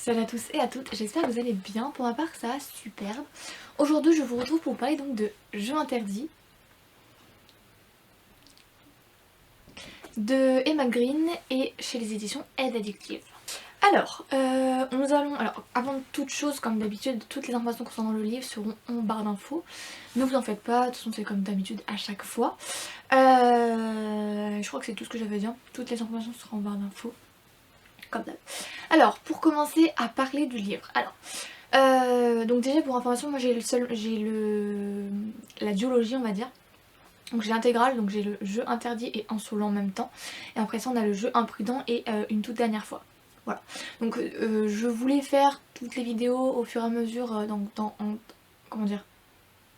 Salut à tous et à toutes, j'espère que vous allez bien. Pour ma part, ça va superbe. Aujourd'hui, je vous retrouve pour parler donc de Jeux interdits de Emma Green et chez les éditions Aide Addictive. Alors, avant toute chose, comme d'habitude, toutes les informations concernant le livre seront en barre d'infos. Ne vous en faites pas, de toute façon c'est comme d'habitude à chaque fois. Je crois que c'est tout ce que j'avais à dire. Toutes les informations seront en barre d'infos. Comme d'hab. Alors, pour commencer à parler du livre. Donc déjà pour information, moi j'ai la duologie on va dire. Donc j'ai l'intégrale, donc j'ai le jeu interdit et insolent en même temps. Et après ça on a le jeu imprudent et une toute dernière fois. Voilà. Donc je voulais faire toutes les vidéos au fur et à mesure comment dire,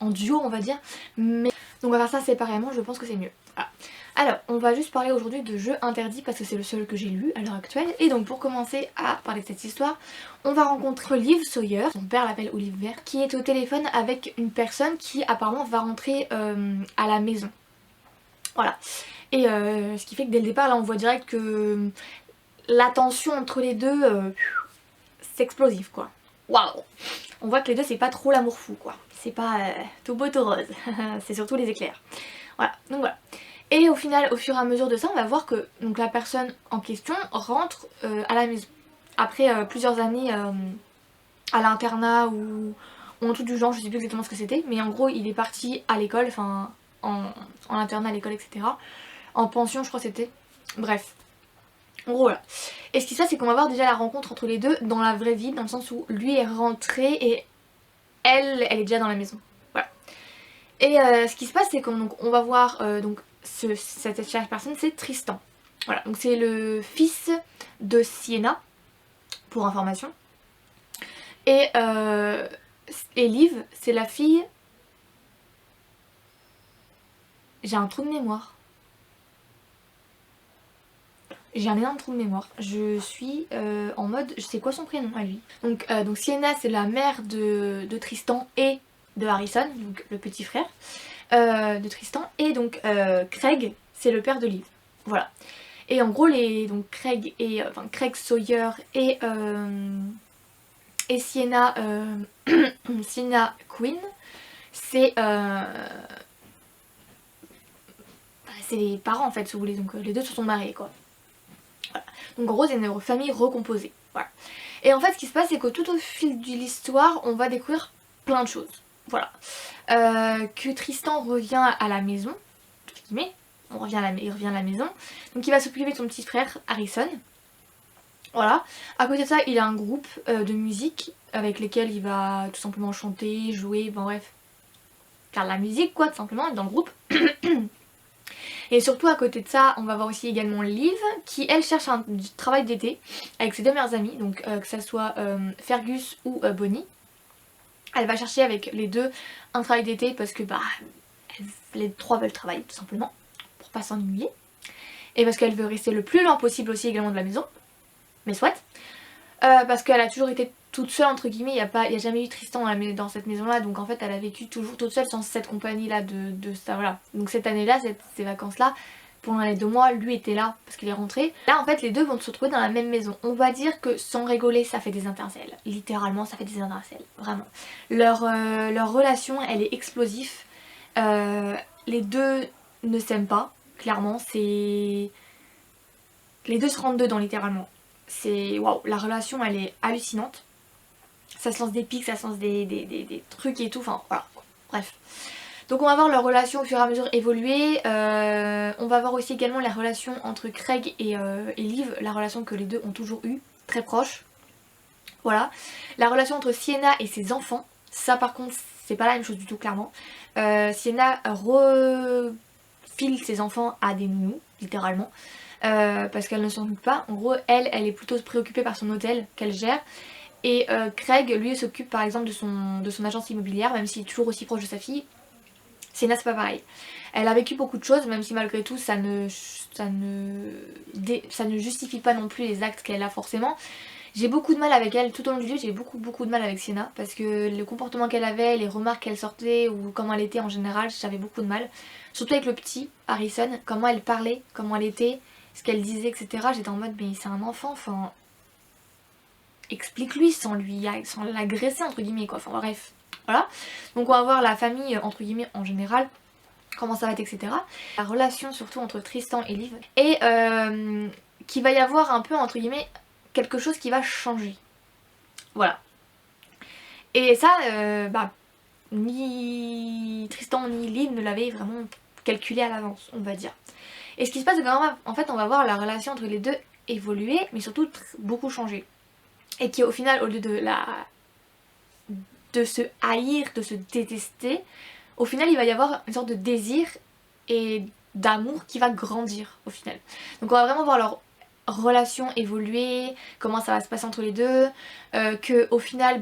en duo on va dire. Mais donc on va faire ça séparément, je pense que c'est mieux. Voilà. Alors, on va juste parler aujourd'hui de jeux interdits parce que c'est le seul que j'ai lu à l'heure actuelle. Et donc pour commencer à parler de cette histoire, on va rencontrer Liv Sawyer, son père l'appelle Oliver, qui est au téléphone avec une personne qui apparemment va rentrer à la maison. Voilà. Et ce qui fait que dès le départ, là on voit direct que la tension entre les deux, c'est explosif quoi. Waouh! On voit que les deux c'est pas trop l'amour fou quoi. C'est pas tout beau tout rose. C'est surtout les éclairs. Voilà, donc voilà. Et au final, au fur et à mesure de ça, on va voir que donc, la personne en question rentre à la maison. Après plusieurs années à l'internat ou un truc du genre, je sais plus exactement ce que c'était, mais en gros il est parti à l'école, enfin en internat à l'école, etc. En pension je crois que c'était. Bref. En gros voilà. Et ce qui se passe c'est qu'on va voir déjà la rencontre entre les deux dans la vraie vie, dans le sens où lui est rentré et elle est déjà dans la maison. Voilà. Et ce qui se passe c'est qu'on va voir cette chère personne, c'est Tristan. Voilà, donc c'est le fils de Sienna, pour information. Et Liv, c'est la fille... J'ai un trou de mémoire. J'ai un énorme trou de mémoire. Je suis en mode... Je sais quoi son prénom à lui. Donc Sienna, c'est la mère de Tristan et de Harrison, donc le petit frère de Tristan. Et donc Craig, c'est le père de Liv. Voilà. Et en gros, Craig Sawyer et Sienna, Sienna Quinn, c'est les parents en fait, si vous voulez. Donc les deux se sont mariés quoi. Voilà. Donc en gros, c'est une famille recomposée. Voilà. Et en fait, ce qui se passe, c'est que tout au fil de l'histoire, on va découvrir plein de choses. Voilà. Que Tristan revient à la maison, mais il revient à la maison. Donc il va s'occuper de son petit frère Harrison. Voilà. À côté de ça, il a un groupe de musique avec lesquels il va tout simplement chanter, jouer, bon bref, faire de la musique quoi, tout simplement, être dans le groupe. Et surtout à côté de ça, on va voir aussi également Liv qui elle cherche un travail d'été avec ses deux meilleures amies, donc que ça soit Fergus ou Bonnie. Elle va chercher avec les deux un travail d'été parce que les trois veulent travailler tout simplement pour pas s'ennuyer. Et parce qu'elle veut rester le plus loin possible aussi également de la maison. Mais soit. Parce qu'elle a toujours été toute seule entre guillemets, il n'y a jamais eu Tristan dans cette maison là, donc en fait elle a vécu toujours toute seule sans cette compagnie là de ça, voilà. Donc cette année là, ces vacances là, pendant les 2 mois, lui était là parce qu'il est rentré. Là en fait les deux vont se retrouver dans la même maison. On va dire que sans rigoler ça fait des étincelles, littéralement ça fait des étincelles, vraiment. Leur relation elle est explosive, les deux ne s'aiment pas, clairement, c'est... Les deux se rentrent dedans littéralement. C'est waouh, la relation elle est hallucinante. Ça se lance des pics, ça se lance des trucs et tout, enfin voilà, bref. Donc on va voir leur relation au fur et à mesure évoluer. On va voir aussi également la relation entre Craig et Liv, la relation que les deux ont toujours eue, très proche. Voilà. La relation entre Sienna et ses enfants, ça par contre c'est pas la même chose du tout clairement. Sienna refile ses enfants à des nounous, littéralement. Parce qu'elle ne s'en doute pas. En gros, elle est plutôt préoccupée par son hôtel qu'elle gère. Et Craig, lui, s'occupe par exemple de son agence immobilière, même s'il est toujours aussi proche de sa fille. Sienna, c'est pas pareil. Elle a vécu beaucoup de choses, même si malgré tout, ça ne justifie pas non plus les actes qu'elle a forcément. J'ai beaucoup de mal avec elle, tout au long du livre, j'ai beaucoup de mal avec Sienna, parce que le comportement qu'elle avait, les remarques qu'elle sortait, ou comment elle était en général, j'avais beaucoup de mal. Surtout avec le petit, Harrison, comment elle parlait, comment elle était, ce qu'elle disait, etc. J'étais en mode, mais c'est un enfant, enfin... explique-lui sans l'agresser entre guillemets quoi, enfin bref. Voilà, donc on va voir la famille entre guillemets en général, comment ça va être, etc. La relation surtout entre Tristan et Liv. Et qu'il va y avoir un peu entre guillemets quelque chose qui va changer. Voilà. Et ça, ni Tristan ni Liv ne l'avaient vraiment calculé à l'avance, on va dire. Et ce qui se passe, c'est qu'en fait on va voir la relation entre les deux évoluer, mais surtout beaucoup changer. Et qui au final, au lieu de se haïr, de se détester, au final il va y avoir une sorte de désir et d'amour qui va grandir au final. Donc on va vraiment voir leur relation évoluer, comment ça va se passer entre les deux, que au final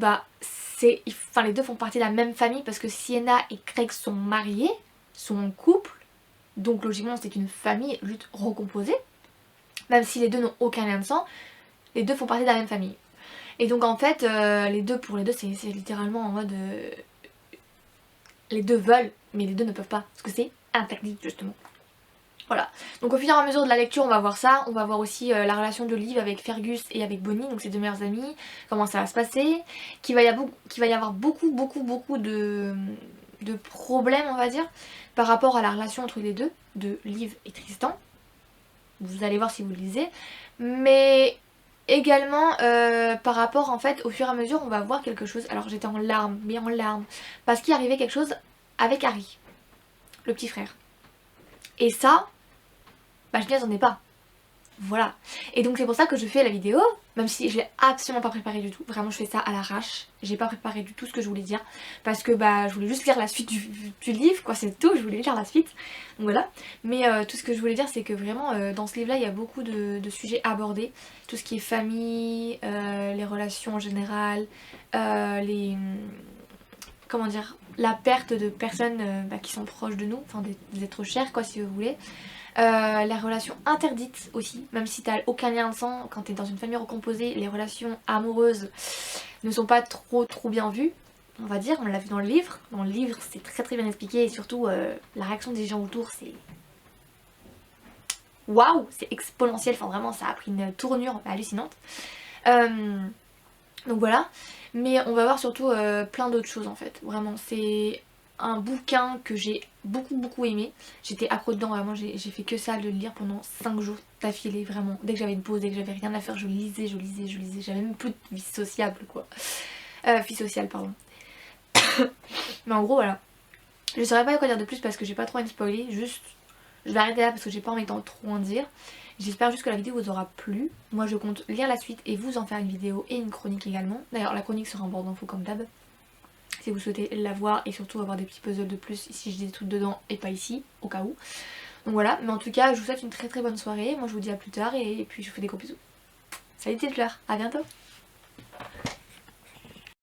les deux font partie de la même famille parce que Sienna et Craig sont mariés, sont en couple, donc logiquement c'est une famille juste recomposée, même si les deux n'ont aucun lien de sang, les deux font partie de la même famille. Et donc en fait, pour les deux c'est littéralement en mode... les deux veulent, mais les deux ne peuvent pas, parce que c'est interdit justement. Voilà, donc au fur et à mesure de la lecture on va voir ça, on va voir aussi la relation de Liv avec Fergus et avec Bonnie, donc ses deux meilleures amies, comment ça va se passer, qu'il va y avoir beaucoup de problèmes on va dire, par rapport à la relation entre les deux, de Liv et Tristan. Vous allez voir si vous le lisez, mais également par rapport en fait au fur et à mesure on va voir quelque chose, alors j'étais en larmes, mais en larmes, parce qu'il arrivait quelque chose avec Harry, le petit frère. Et ça, je n'y attendais pas. Voilà. Et donc c'est pour ça que je fais la vidéo, même si je l'ai absolument pas préparé du tout. Vraiment je fais ça à l'arrache. J'ai pas préparé du tout ce que je voulais dire. Parce que je voulais juste lire la suite du livre, quoi, c'est tout, je voulais lire la suite. Donc voilà. Mais tout ce que je voulais dire c'est que vraiment dans ce livre là il y a beaucoup de sujets abordés. Tout ce qui est famille, les relations en général, comment dire, la perte de personnes qui sont proches de nous, enfin des êtres chers quoi si vous voulez. Les relations interdites aussi, même si t'as aucun lien de sang, quand t'es dans une famille recomposée, les relations amoureuses ne sont pas trop bien vues, on va dire, on l'a vu dans le livre. Dans le livre c'est très bien expliqué et surtout la réaction des gens autour c'est... Waouh, c'est exponentiel, enfin vraiment ça a pris une tournure hallucinante. Donc voilà, mais on va voir surtout plein d'autres choses en fait, vraiment c'est... un bouquin que j'ai beaucoup aimé. J'étais accro dedans, vraiment j'ai fait que ça, de le lire pendant 5 jours d'affilée, vraiment. Dès que j'avais une pause, dès que j'avais rien à faire, je lisais, j'avais même plus de vie sociable quoi. Vie sociale pardon. Mais en gros voilà. Je saurais pas quoi dire de plus parce que j'ai pas trop envie de spoiler, juste je vais arrêter là parce que j'ai pas envie de trop en dire. J'espère juste que la vidéo vous aura plu. Moi je compte lire la suite et vous en faire une vidéo et une chronique également. D'ailleurs la chronique sera en bord d'infos comme d'hab, si vous souhaitez la voir et surtout avoir des petits puzzles de plus si j'ai des trucs dedans et pas ici, au cas où. Donc voilà, mais en tout cas je vous souhaite une très bonne soirée, moi je vous dis à plus tard et puis je vous fais des gros bisous. Salut les petites fleurs, à bientôt.